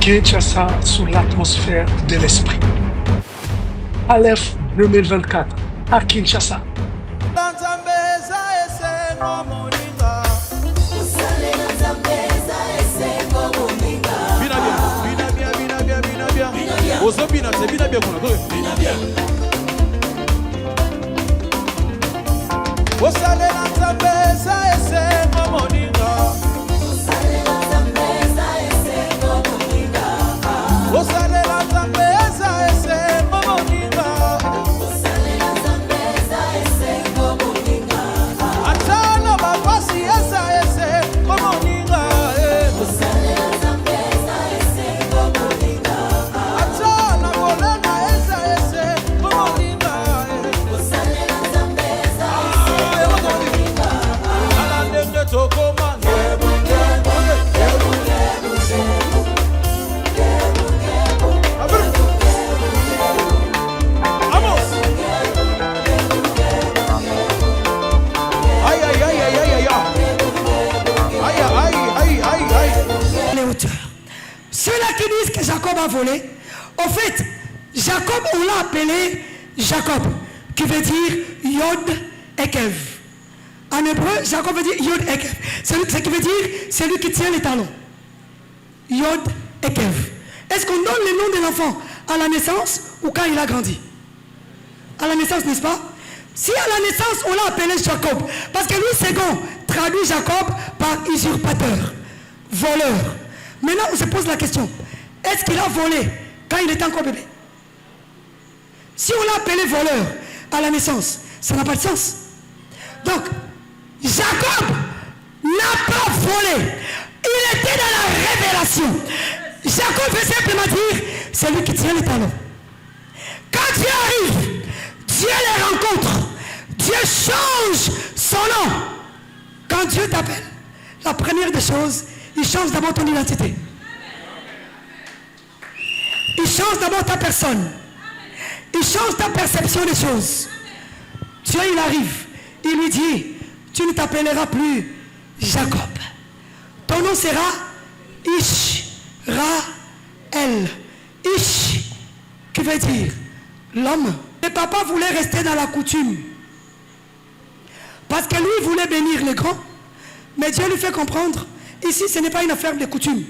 Kinshasa sous l'atmosphère de l'esprit. Aleph 2024 à Kinshasa. Ceux-là qui disent que Jacob a volé, en fait, Jacob, on l'a appelé Jacob, qui veut dire Yod Ekev. En hébreu, Jacob veut dire Yod Ekev. Ce qui veut dire celui qui tient les talons. Yod Ekev. Est-ce qu'on donne le nom de l'enfant à la naissance ou quand il a grandi? À la naissance, n'est-ce pas? Si à la naissance, on l'a appelé Jacob, parce que lui, second, traduit Jacob par usurpateur, voleur. Maintenant, on se pose la question, est-ce qu'il a volé quand il était encore bébé? Si on l'a appelé voleur à la naissance, ça n'a pas de sens. Donc, Jacob n'a pas volé. Il était dans la révélation. Jacob veut simplement dire, c'est lui qui tient les talons. Quand Dieu arrive, Dieu les rencontre. Dieu change son nom. Quand Dieu t'appelle, la première des choses, il change d'abord ton identité. Il change d'abord ta personne. Il change ta perception des choses. Dieu, il arrive. Il lui dit, tu ne t'appelleras plus Jacob. Ton nom sera Israël. Ish, qui veut dire l'homme. Et papa voulait rester dans la coutume. Parce que lui voulait bénir les grands. Mais Dieu lui fait comprendre, ici ce n'est pas une affaire de coutume.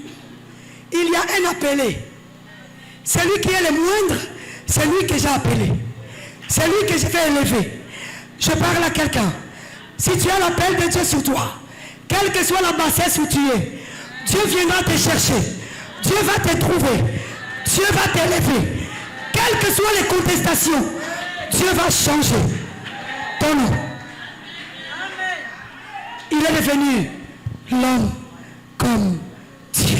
Il y a un appelé. Celui qui est le moindre, c'est lui que j'ai appelé. C'est lui que je vais élever. Je parle à quelqu'un. Si tu as l'appel de Dieu sur toi, quelle que soit la bassesse où tu es, Dieu viendra te chercher. Dieu va te trouver. Dieu va t'élever. Quelles que soient les contestations, Dieu va changer ton nom. Il est devenu l'homme comme Dieu.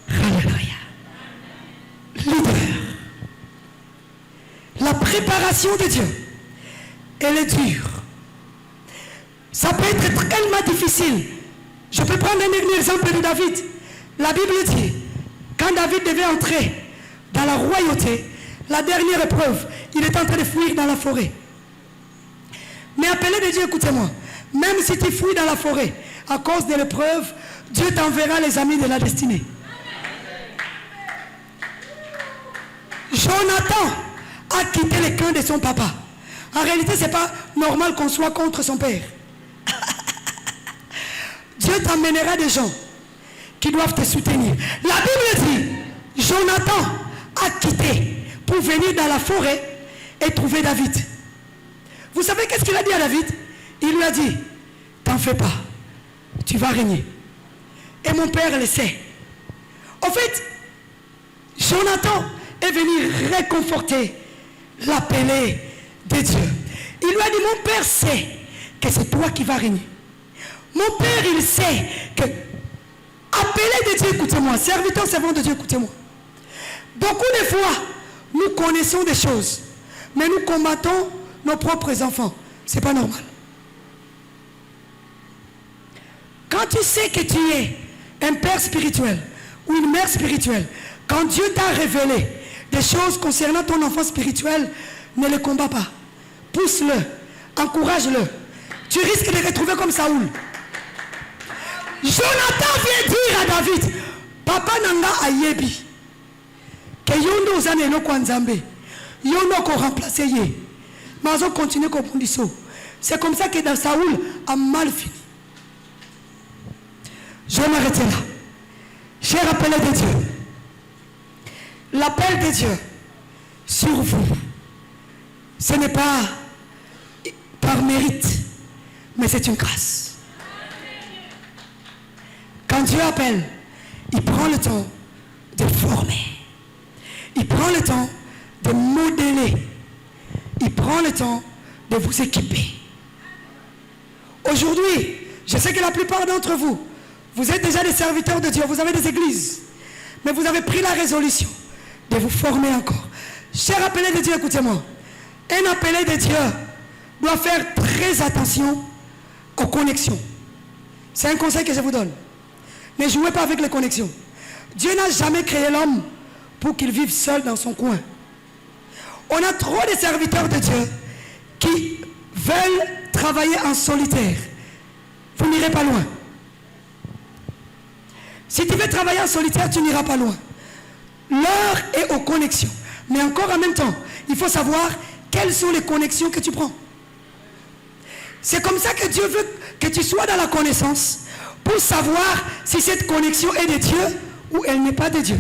Alléluia. Leader. La préparation de Dieu, elle est dure. Ça peut être tellement difficile. Je peux prendre un exemple de David. La Bible dit, quand David devait entrer dans la royauté, la dernière épreuve, il était en train de fuir dans la forêt. Mais appelé de Dieu, écoutez-moi, même si tu fuis dans la forêt, à cause de l'épreuve, Dieu t'enverra les amis de la destinée. Jonathan a quitté le camp de son papa. En réalité, ce n'est pas normal qu'on soit contre son père. Dieu t'emmènera des gens qui doivent te soutenir. La Bible dit, Jonathan a quitté pour venir dans la forêt et trouver David. Vous savez qu'est-ce qu'il a dit à David? Il lui a dit, t'en fais pas, tu vas régner. Et mon père le sait. En fait, Jonathan est venu réconforter l'appelé de Dieu. Il lui a dit, mon père sait que c'est toi qui vas régner. Mon père, il sait que, appelé de Dieu, écoutez-moi, serviteur, servant de Dieu, écoutez-moi. Beaucoup de fois, nous connaissons des choses, mais nous combattons nos propres enfants. C'est pas normal. Quand tu sais que tu es un père spirituel ou une mère spirituelle, quand Dieu t'a révélé des choses concernant ton enfant spirituel, ne le combats pas. Pousse-le, encourage-le. Tu risques de te retrouver comme Saoul. Jonathan vient dire à David, papa papa nanga ayebi que yondo ozana eloko nzambe yondo ko remplacer ye mais on continue comme bondiso. C'est comme ça que dans Saoul a mal fini. Je vais m'arrêter là. J'ai rappelé de Dieu. L'appel de Dieu sur vous, ce n'est pas par mérite, mais c'est une grâce. Quand Dieu appelle, il prend le temps de former. Il prend le temps de modeler. Il prend le temps de vous équiper. Aujourd'hui, je sais que la plupart d'entre vous, vous êtes déjà des serviteurs de Dieu, vous avez des églises, mais vous avez pris la résolution de vous former encore. Cher appelé de Dieu, écoutez-moi, un appelé de Dieu doit faire très attention aux connexions. C'est un conseil que je vous donne. Ne jouez pas avec les connexions. Dieu n'a jamais créé l'homme pour qu'il vive seul dans son coin. On a trop de serviteurs de Dieu qui veulent travailler en solitaire. Vous n'irez pas loin. Si tu veux travailler en solitaire, tu n'iras pas loin. L'heure est aux connexions. Mais encore en même temps, il faut savoir quelles sont les connexions que tu prends. C'est comme ça que Dieu veut que tu sois dans la connaissance pour savoir si cette connexion est de Dieu ou elle n'est pas de Dieu.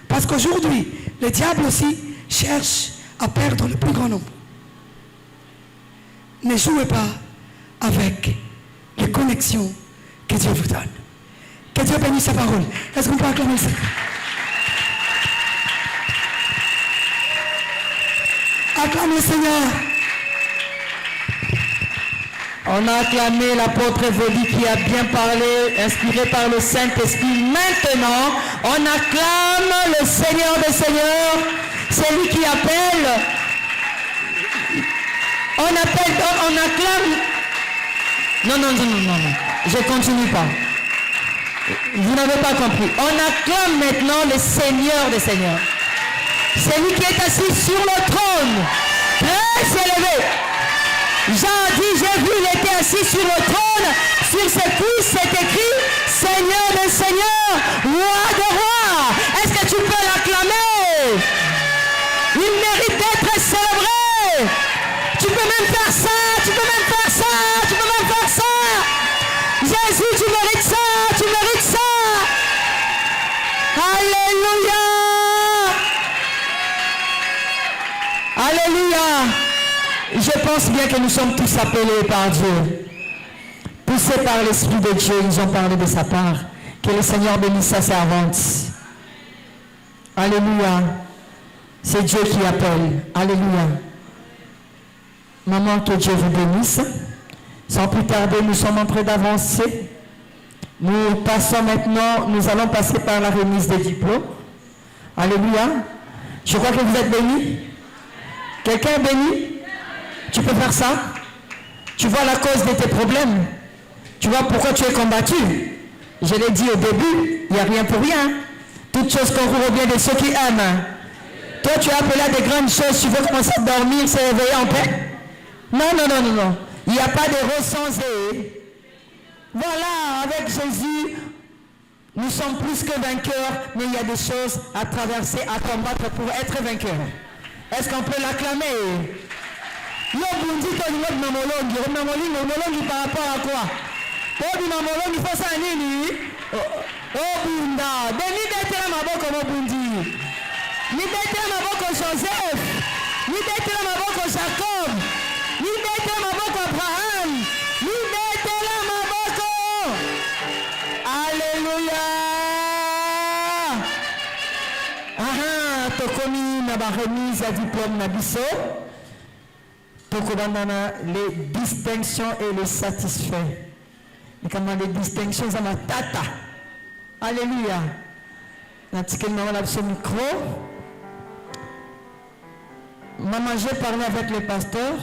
Parce qu'aujourd'hui, le diable aussi cherche à perdre le plus grand nombre. Ne jouez pas avec les connexions que Dieu vous donne. Que Dieu bénisse sa parole. Est-ce qu'on peut acclamer le Seigneur? Acclame le Seigneur. On a acclamé l'apôtre Evoli qui a bien parlé, inspiré par le Saint-Esprit. Maintenant, on acclame le Seigneur des Seigneurs, celui qui appelle. On acclame. Non. Je continue pas. Vous n'avez pas compris. On acclame maintenant le Seigneur des Seigneurs. Celui qui est assis sur le trône, très élevé. Jean dit, j'ai vu, il était assis sur le trône, sur ses cuisses c'est écrit, Seigneur des Seigneurs, Roi des Rois. Est-ce que tu peux l'acclamer? Il mérite d'être célébré. Tu peux même faire ça, tu peux même faire ça, tu peux même faire ça. Jésus, tu mérites ça, tu mérites ça. Alléluia. Alléluia. Je pense bien que nous sommes tous appelés par Dieu. Poussés par l'Esprit de Dieu, ils ont parlé de sa part. Que le Seigneur bénisse sa servante. Alléluia. C'est Dieu qui appelle. Alléluia. Maman, que Dieu vous bénisse. Sans plus tarder, nous sommes en train d'avancer. Nous passons maintenant, nous allons passer par la remise des diplômes. Alléluia. Je crois que vous êtes bénis. Quelqu'un est béni? Tu peux faire ça? Tu vois la cause de tes problèmes? Tu vois pourquoi tu es combattu? Je l'ai dit au début, il n'y a rien pour rien. Toute chose concourt au bien de ceux qui aiment. Toi, tu as appelé à des grandes choses, tu veux commencer à dormir, se réveiller en paix? Non. Il n'y a pas de recensé. Voilà, avec Jésus, nous sommes plus que vainqueurs, mais il y a des choses à traverser, à combattre pour être vainqueurs. Est-ce qu'on peut l'acclamer? Yo bundi to ni wodi mamolongi, mamolongi par rapport à quoi? Pour du mamolongi faut ça nini? Oh bunda, demi betela maboko mo bundi. Ni betela maboko Joseph, ni betela maboko Jacob, ni betela maboko Abraham, ni betela maboko. Alléluia. Aha, tokomi na ba remise à diplôme na biso. Les distinctions et les satisfaits. Et comment les distinctions à ma tata. Alléluia. Maman a ce micro. Maman, j'ai parlé avec le pasteur.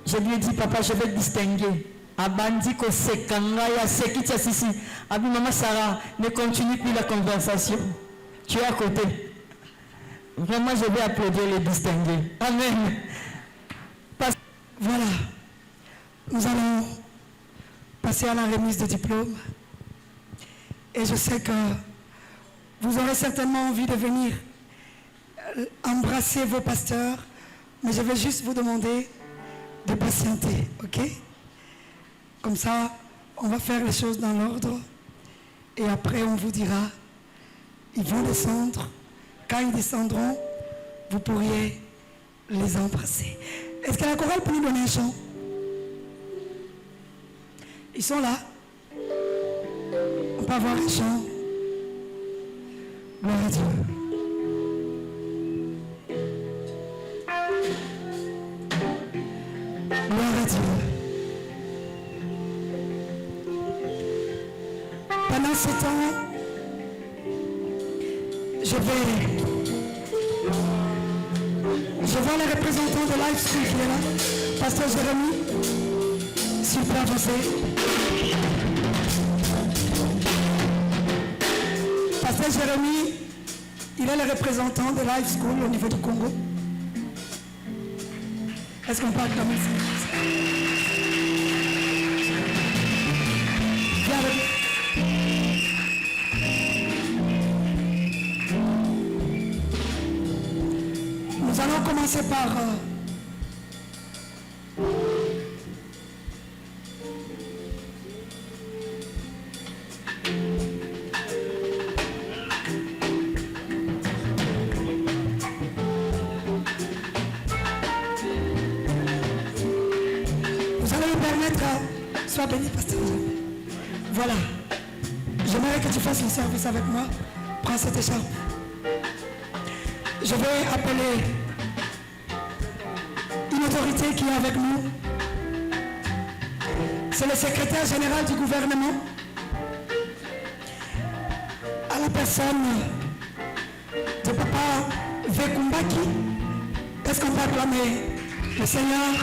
Je lui ai dit, papa, je vais te distinguer. Abandi ko sekanga ya sekiti sisi. Abi maman Sarah, ne continue plus la conversation. Tu es à côté. Vraiment, je vais applaudir les distinguer. Amen. Voilà, nous allons passer à la remise de diplôme. Et je sais que Vous aurez certainement envie de venir embrasser vos pasteurs, mais je vais juste vous demander de patienter, ok? Comme ça, on va faire les choses dans l'ordre et après on vous dira, ils vont descendre. Quand ils descendront, vous pourriez les embrasser. Est-ce que la chorale peut nous donner un chant? Ils sont là. On peut avoir un chant. Gloire à Dieu. Gloire à Dieu. Pendant ce temps, je vois les représentants de Life School qui est là. Pasteur Jérémy, s'il vous plaît, avancez. Pasteur Jérémy, il est le représentant de Life School au niveau du Congo. Est-ce qu'on parle comme ça? Viens avec nous. Nous allons commencer par vous allez me permettre, sois béni, pasteur. Voilà. J'aimerais que tu fasses le service avec moi. Prends cette écharpe. Je vais appeler une autorité qui est avec nous. C'est le secrétaire général du gouvernement. À la personne de Papa Vekumbaki. Est-ce qu'on peut acclamer le Seigneur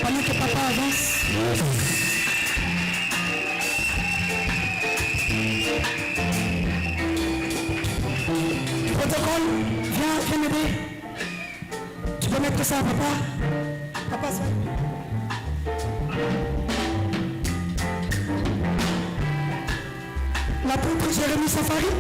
pendant que Papa avance? Protocole, viens m'aider. Tu peux mettre ça à Papa? Papa, ça. L'apôtre Jérémy Safari.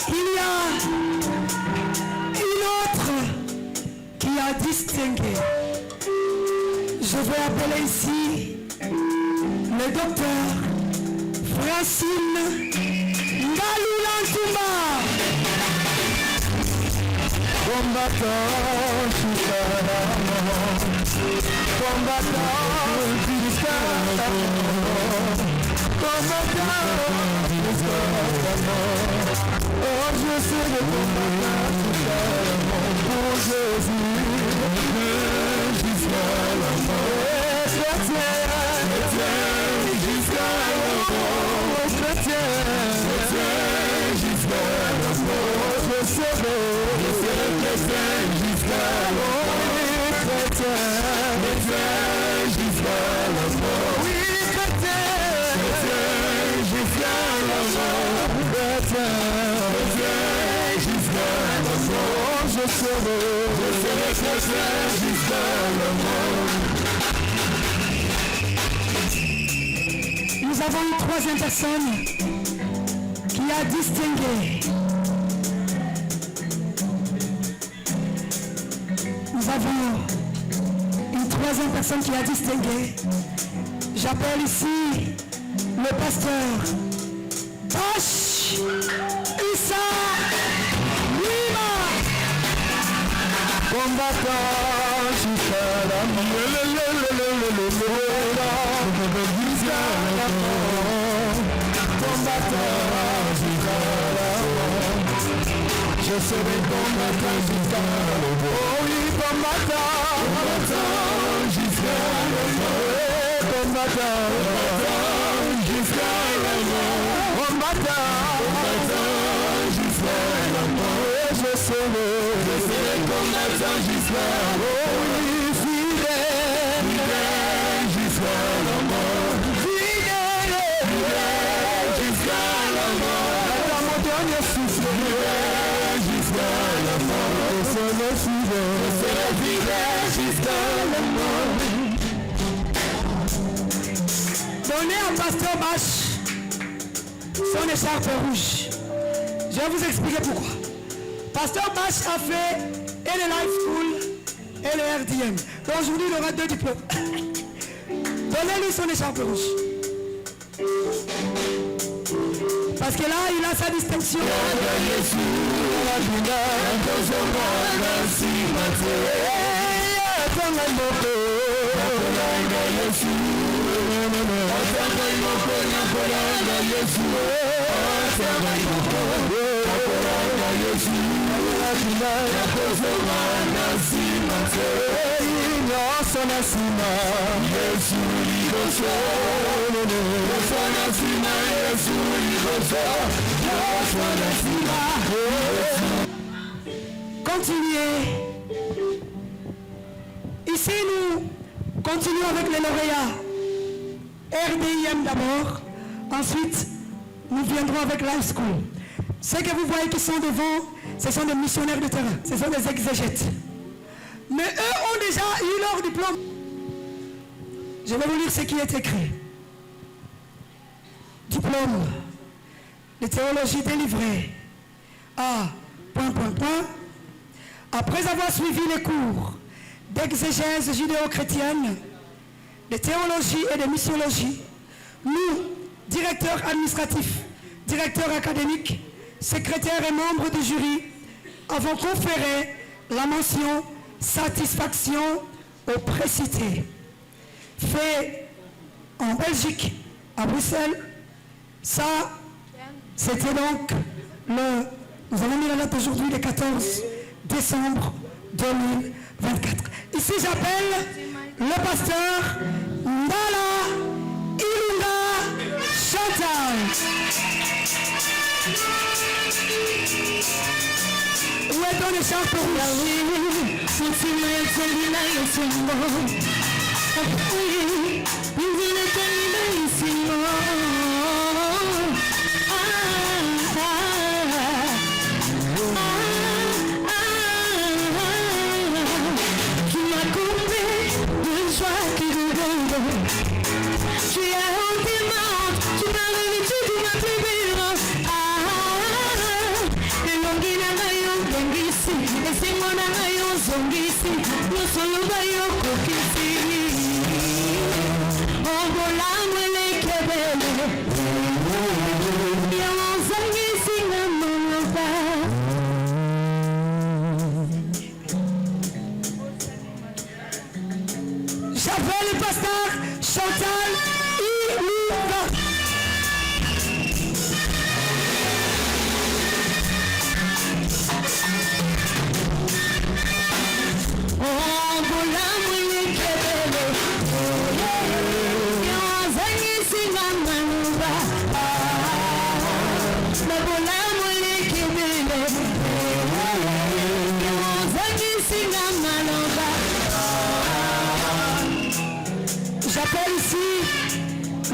Il y a une autre qui a distingué. Je vais appeler ici le docteur Francine Ngaloulantouma. Combattant jusqu'à la mort, combattant jusqu'à la mort. Nous avons une troisième personne qui a distingué. Nous avons une troisième personne qui a distingué. J'appelle ici le pasteur Bash Issa Lima. Combattant jusqu'à la je serai combattant jusqu'à la mort. Oui, combattant jusqu'à la mort. Combattant jusqu'à la mort. Combattant jusqu'à la mort. Je serai combattant jusqu'à la mort. Oui, fidèle jusqu'à la mort. Fidèle jusqu'à la mort. Dans mon dernier souffle. Jusqu'à la mort, c'est le fidèle jusqu'à la mort. Donnez à Pasteur Bash son écharpe rouge. Je vais vous expliquer pourquoi. Pasteur Bash a fait et le Life School et le RDM. Donc aujourd'hui, il aura 2 diplômes. Donnez-lui son écharpe rouge. Parce que là, il a sa distinction. Continuez. Ici, nous continuons avec les lauréats. RDIM d'abord. Ensuite, nous viendrons avec Life School. Ceux que vous voyez qui sont devant, ce sont des missionnaires de terrain. Ce sont des exégètes. Mais eux ont déjà eu leur diplôme. Je vais vous lire ce qui est écrit. Diplôme de théologie délivré à ... Après avoir suivi les cours d'exégèse judéo-chrétienne, de théologie et de missiologie, nous, directeurs administratifs, directeurs académiques, secrétaires et membres du jury, avons conféré la mention satisfaction au précité. Fait en Belgique, à Bruxelles. Ça, c'était donc nous avons mis la date aujourd'hui, le 14 décembre 2024. Ici, j'appelle le pasteur Ndala Ilunga Chantal. Où est ton écharpe rouge? J'appelle le pasteur Chantal Ilunga.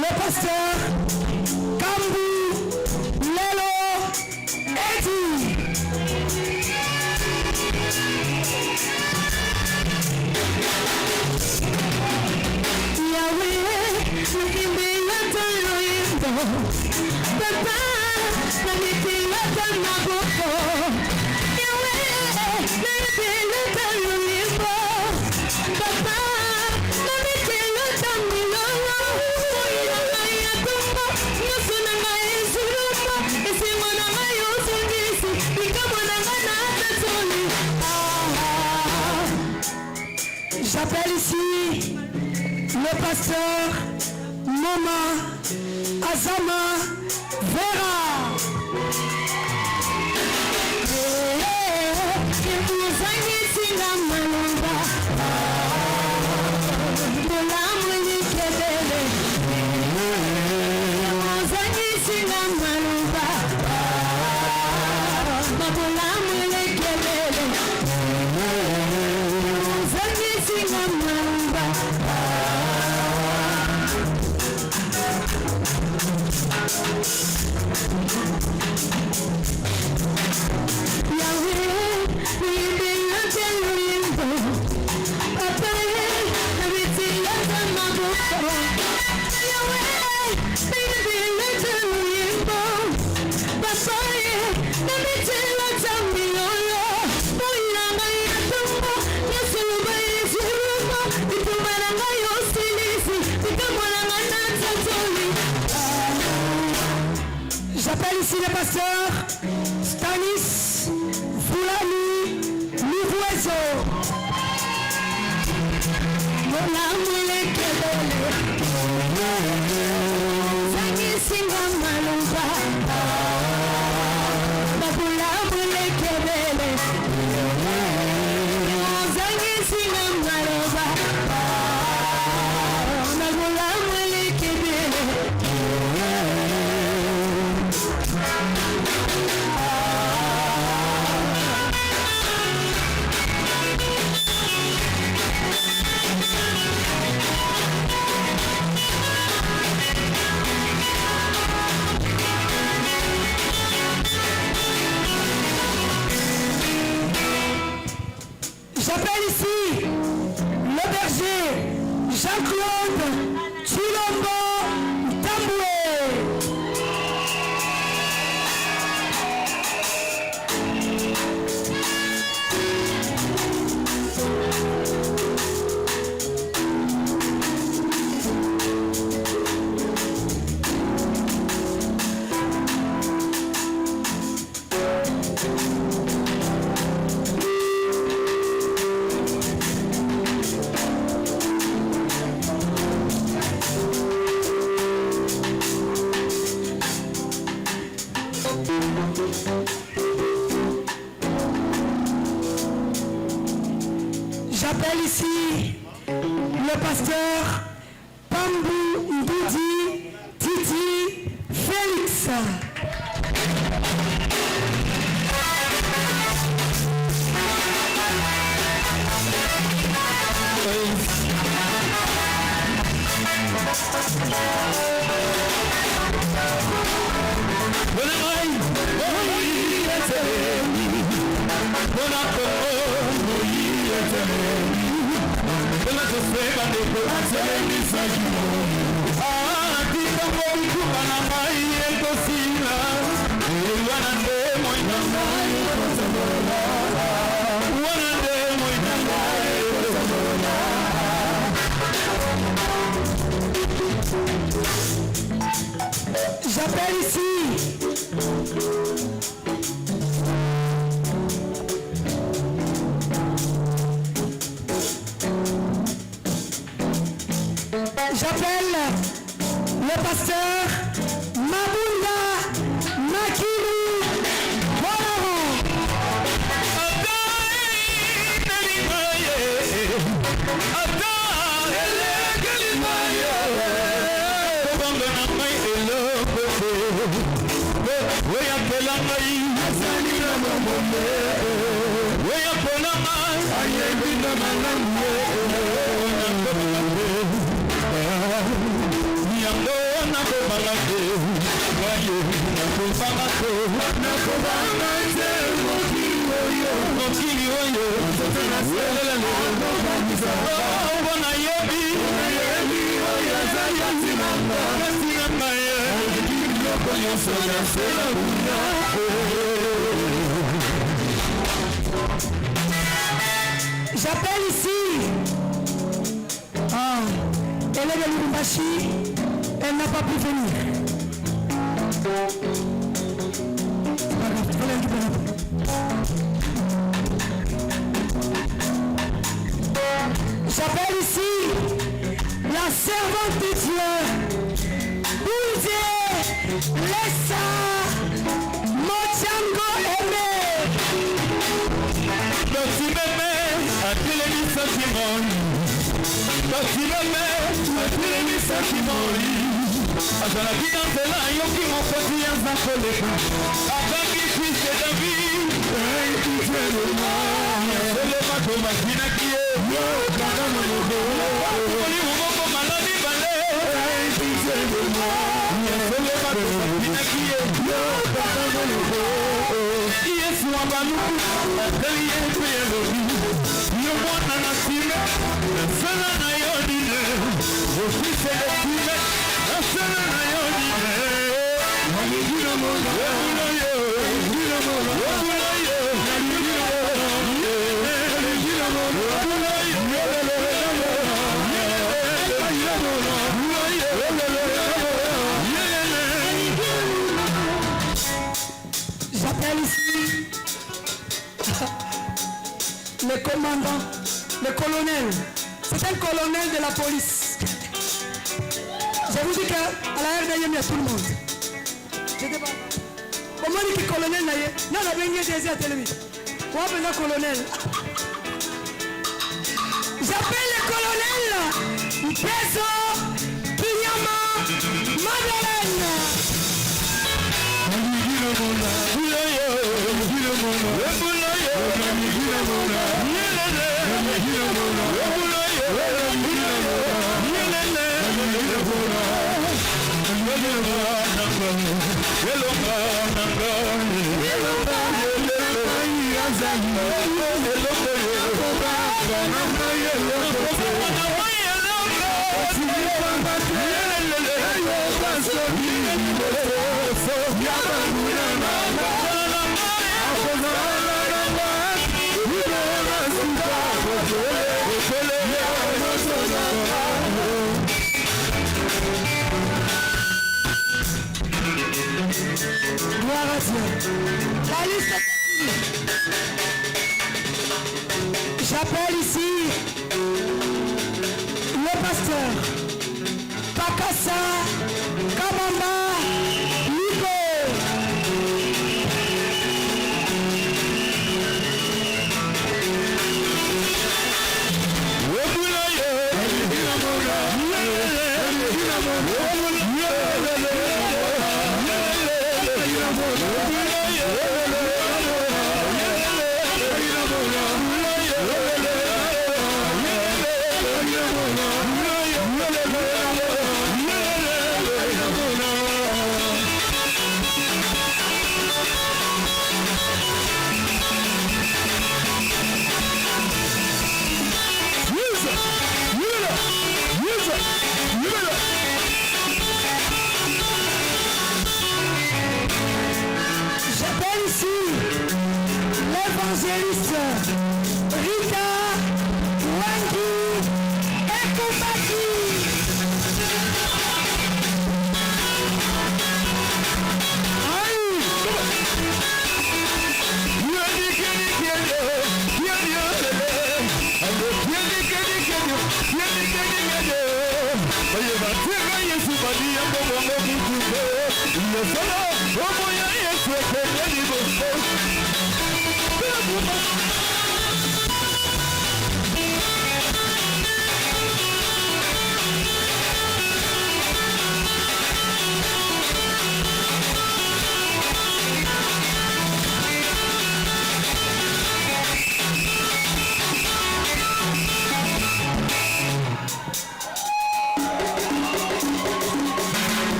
le pasteur Kambu Lelo Edi. J'appelle ici le pasteur Moma Azama Vera. J'appelle ici le pasteur Stanis Foulani Louvoiseau. J'appelle ici le berger Jean-Claude Chilombo Tamboué. J'appelle ici le pasteur Pambou Ndoudi Titi Félix. J'appelle ici le pasteur Mabunda Makiru Bonaron. Yango J'appelle ici. Elle est de Lubumbashi. Elle n'a pas pu venir. J'appelle ici la servante de Dieu. Pour Dieu, laisse mon Django aimé. J'appelle ici le commandant, le colonel. C'est un colonel de la police. Je vous dis qu'à la RDI, il y a tout le monde. Je ne sais pas. Comment dit que colonel n'a pas? Non, la dernière des à télévision. Quoi, le colonel? J'appelle le colonel Peso Pinyama Madeleine. Gloire à Dieu. La liste est finie. J'appelle ici le pasteur Pakassa Kamamba Libo. J'appelle ici l'évangéliste Rita Wangi Ekubaki.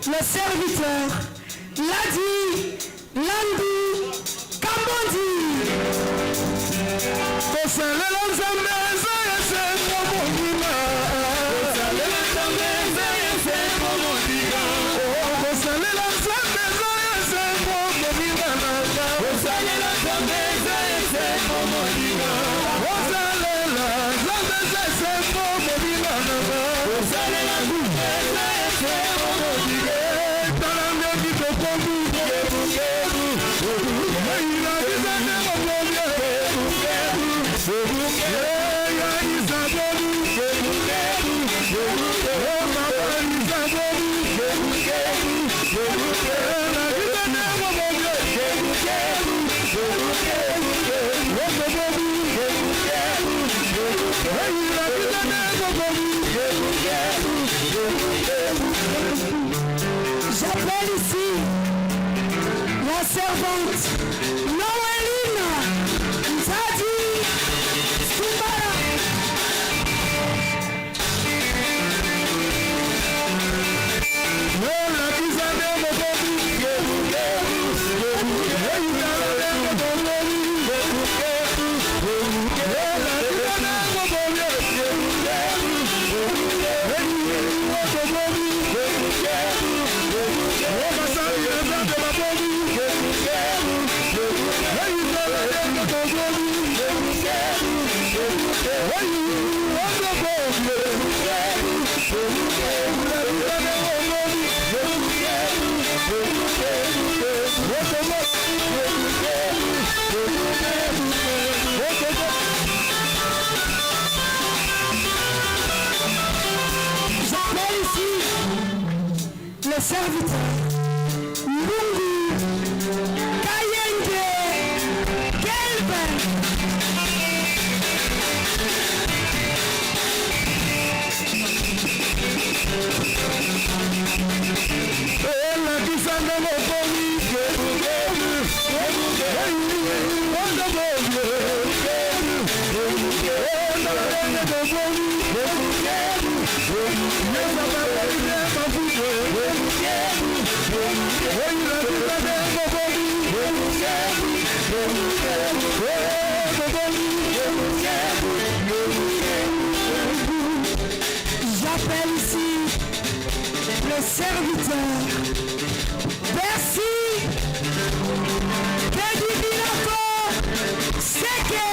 le serviteur, Ladi, Landu, Kambondi. J'appelle ici la servante Noéline Nzadi Soumbara. J'appelle ici le serviteur Lungu Kayenge Kelvin. J'appelle ici le serviteur Bercy Kedibinako Seke.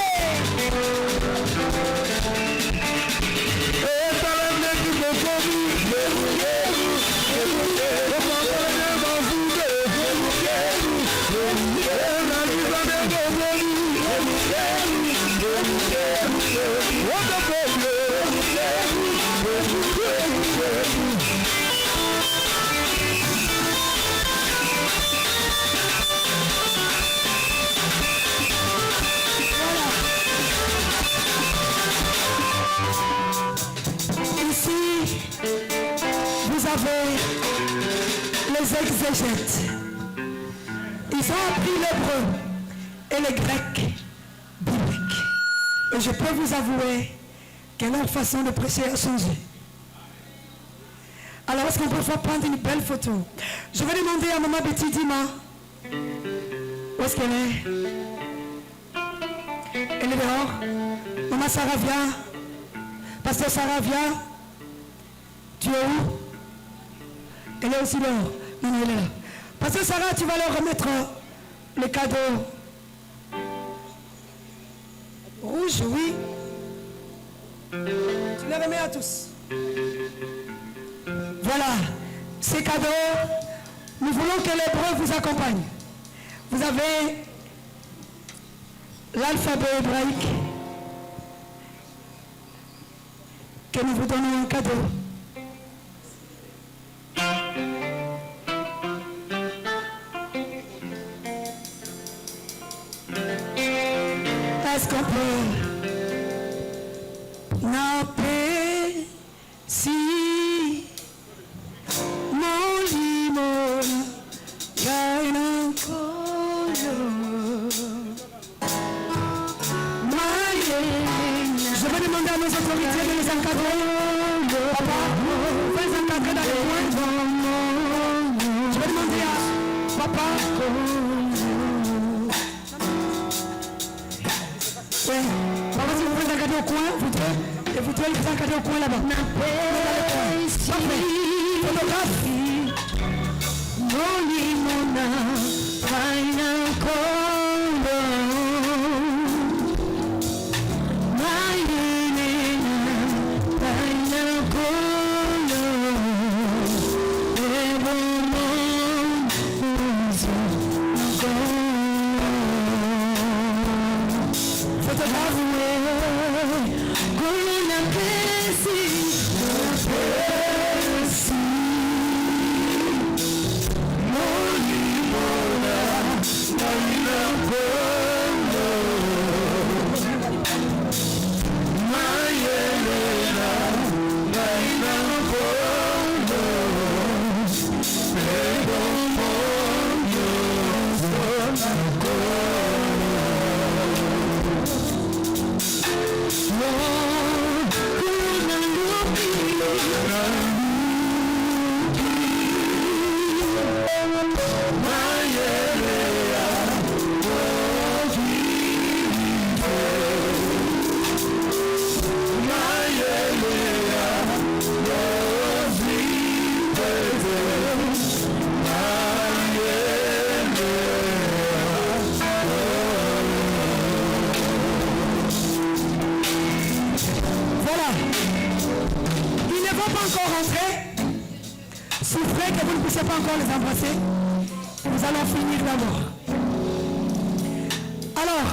Ici, vous avez les exégètes. Ils ont appris l'hébreu et le grec biblique. Et je peux vous avouer que leur façon de prêcher a changé. Alors, est-ce qu'on peut faire prendre une belle photo? Je vais demander à Maman Betty Dima. Où est-ce qu'elle est? Elle est dehors. Maman Sarah, viens. Pasteur Sarah, viens. Tu es où? Elle est aussi dehors. Non, elle est là. Pasteur Sarah, tu vas leur remettre les cadeaux. Rouge, oui. Tu les remets à tous. Voilà. Ces cadeaux, nous voulons que l'hébreu vous accompagne. Vous avez l'alphabet hébraïque que nous vous donnons un cadeau. Est-ce qu'on peut napper si mon limon gagne encore je vais demander à nos autorités de les encadrer. Papa, faites encadrer dans les coins. papa. Ouais. Papa, si vous pouvez regarder au coin, vous deux, et vous deux, vous regardez au coin là-bas. Parfait. Photographe. Pas encore les embrasser. Nous allons finir d'abord. Alors,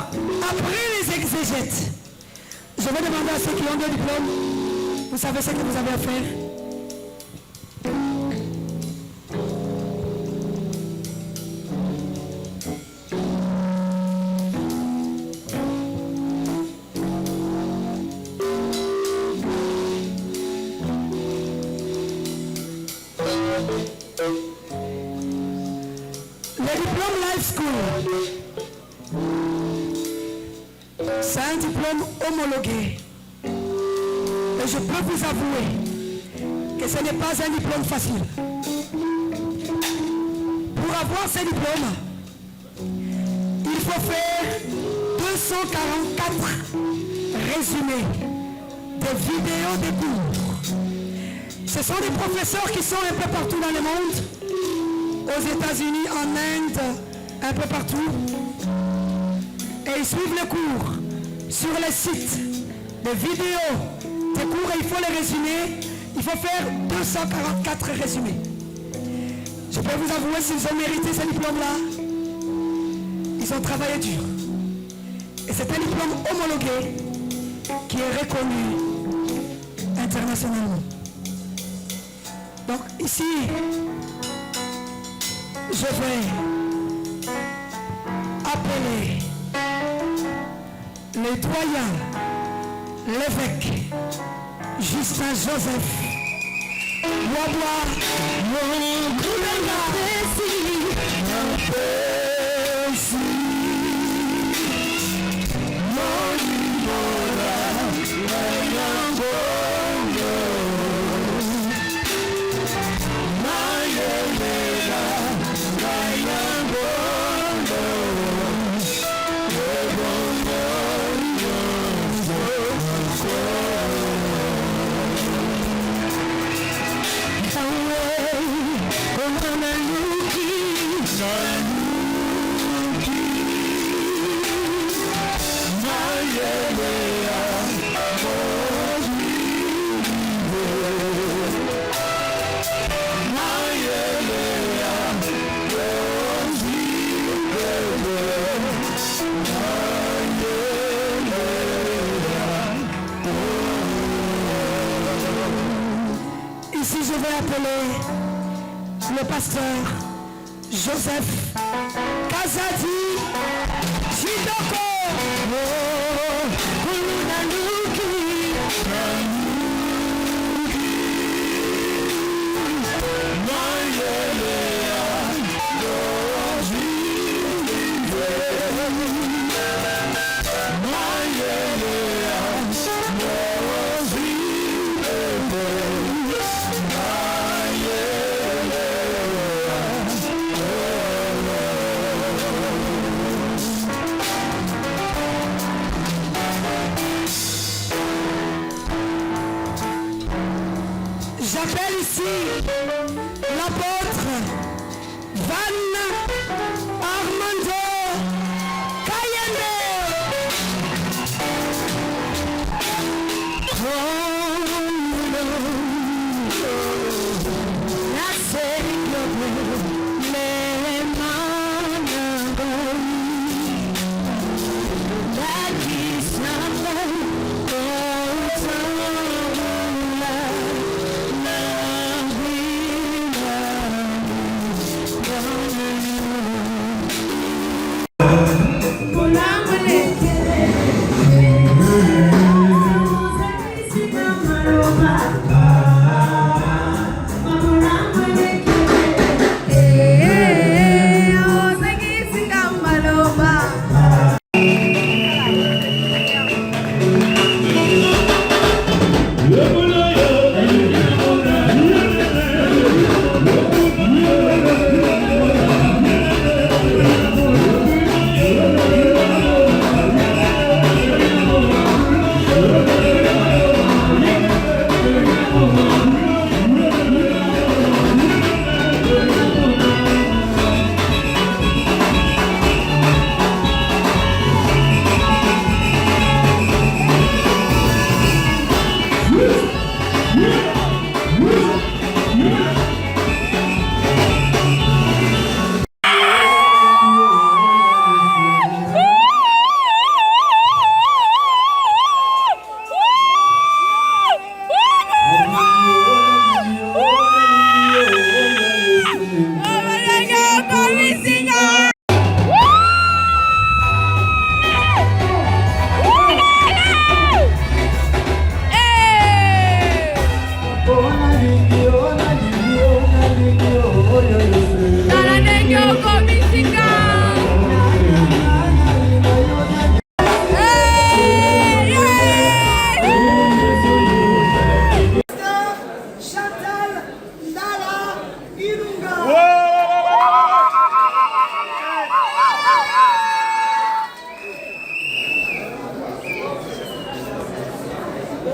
après les exégètes, je vais demander à ceux qui ont des diplômes, vous savez ce que vous avez à faire. C'est un diplôme homologué. Et je peux vous avouer que ce n'est pas un diplôme facile. Pour avoir ce diplôme, il faut faire 244 résumés des vidéos des cours. Ce sont des professeurs qui sont un peu partout dans le monde, aux États-Unis, en Inde, un peu partout. Et ils suivent les cours sur les sites, des vidéos, des cours, et il faut les résumer. Il faut faire 244 résumés. Je peux vous avouer, s'ils ont mérité ce diplôme-là, ils ont travaillé dur. Et c'est un diplôme homologué qui est reconnu internationalement. Donc ici, je vais appeler le doyen, l'évêque Justin Joseph Wabois, mon gouverneur Ici, je vais appeler le pasteur Joseph Kazadi Jidoko. j'appelle ici l'apôtre Van Armando Kayembe.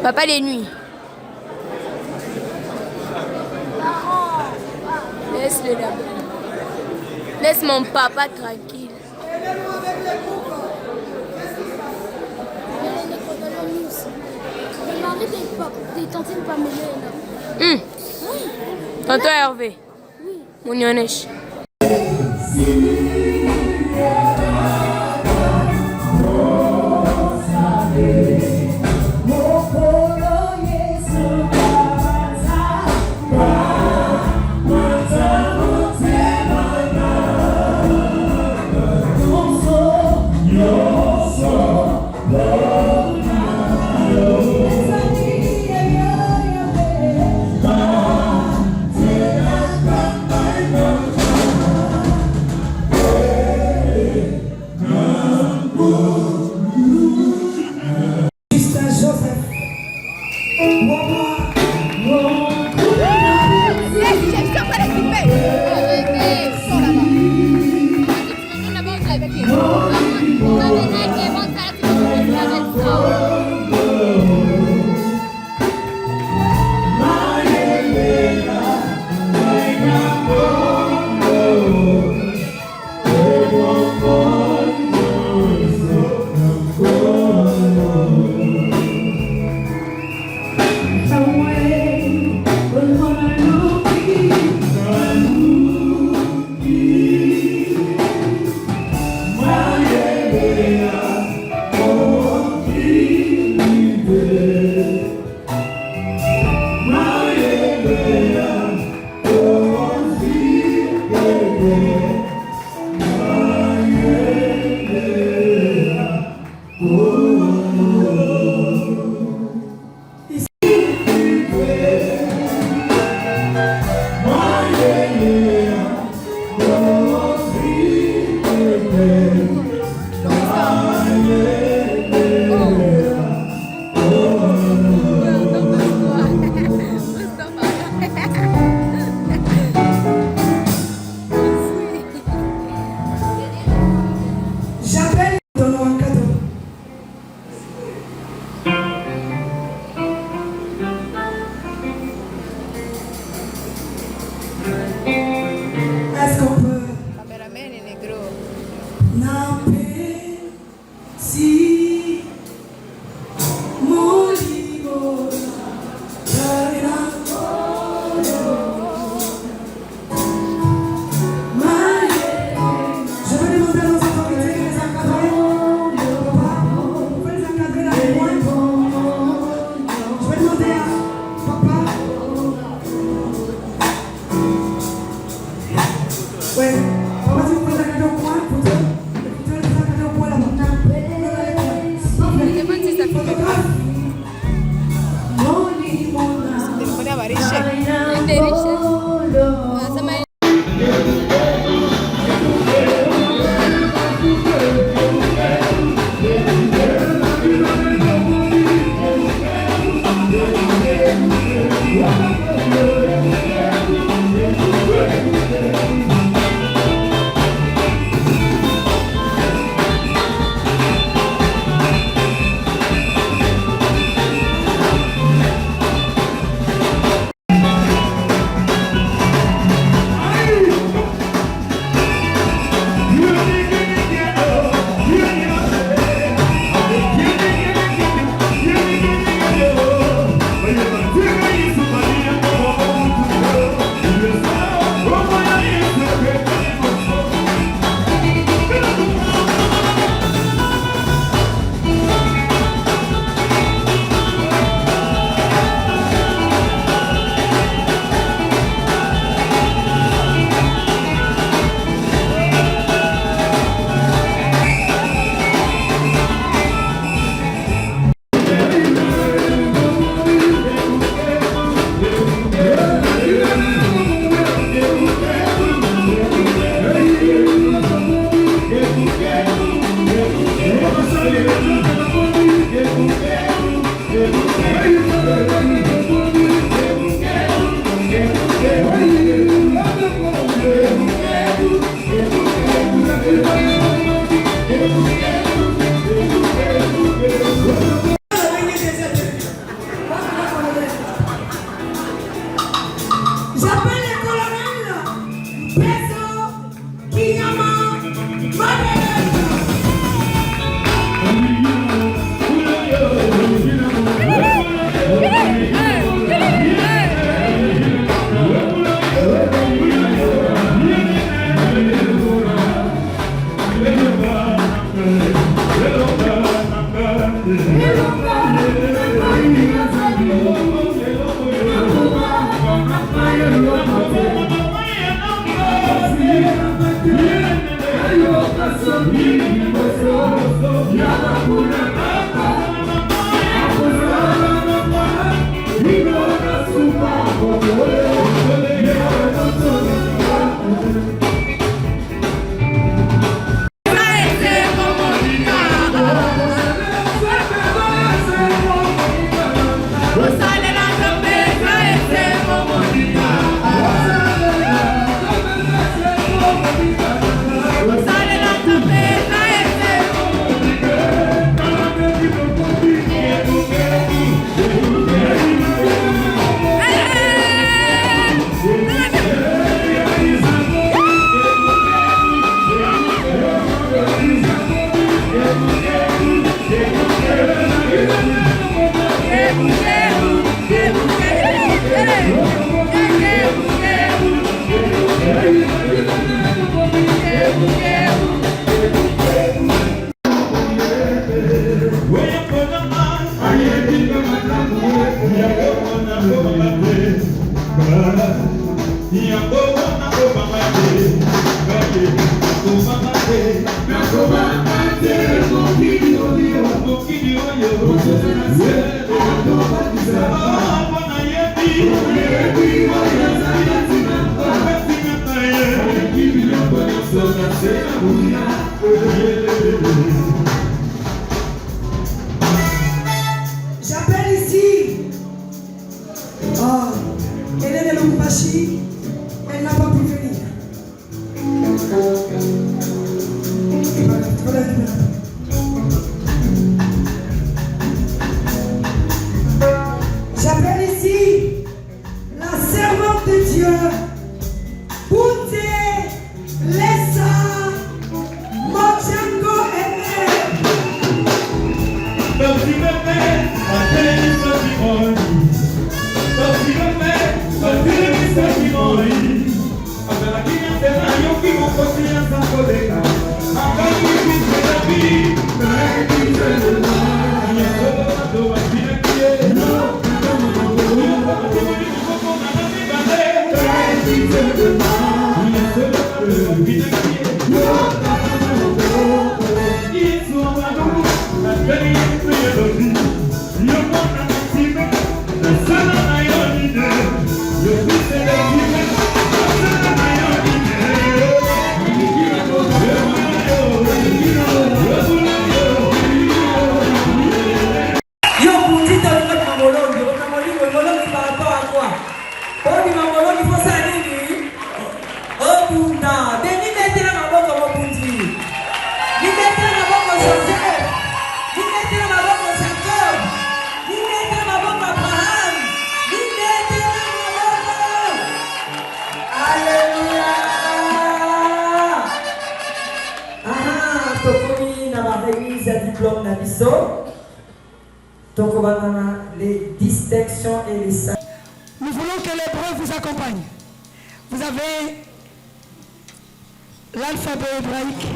Papa les nuits. Laisse-le là. Laisse mon papa tranquille. Le mari des tantines Pamela est là. Tonton Hervé. Oui. Mounionesh. J'appelle ici Hélène Lombachi, elle n'a pas pu venir. J'appelle ici la servante de Dieu, Bounté Lessa Moja. Les distinctions et les saints. Nous voulons que l'hébreu vous accompagne. Vous avez l'alphabet hébraïque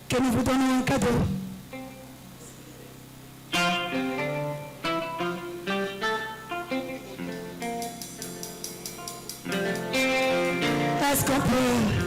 que nous vous donnons en cadeau. Est-ce qu'on peut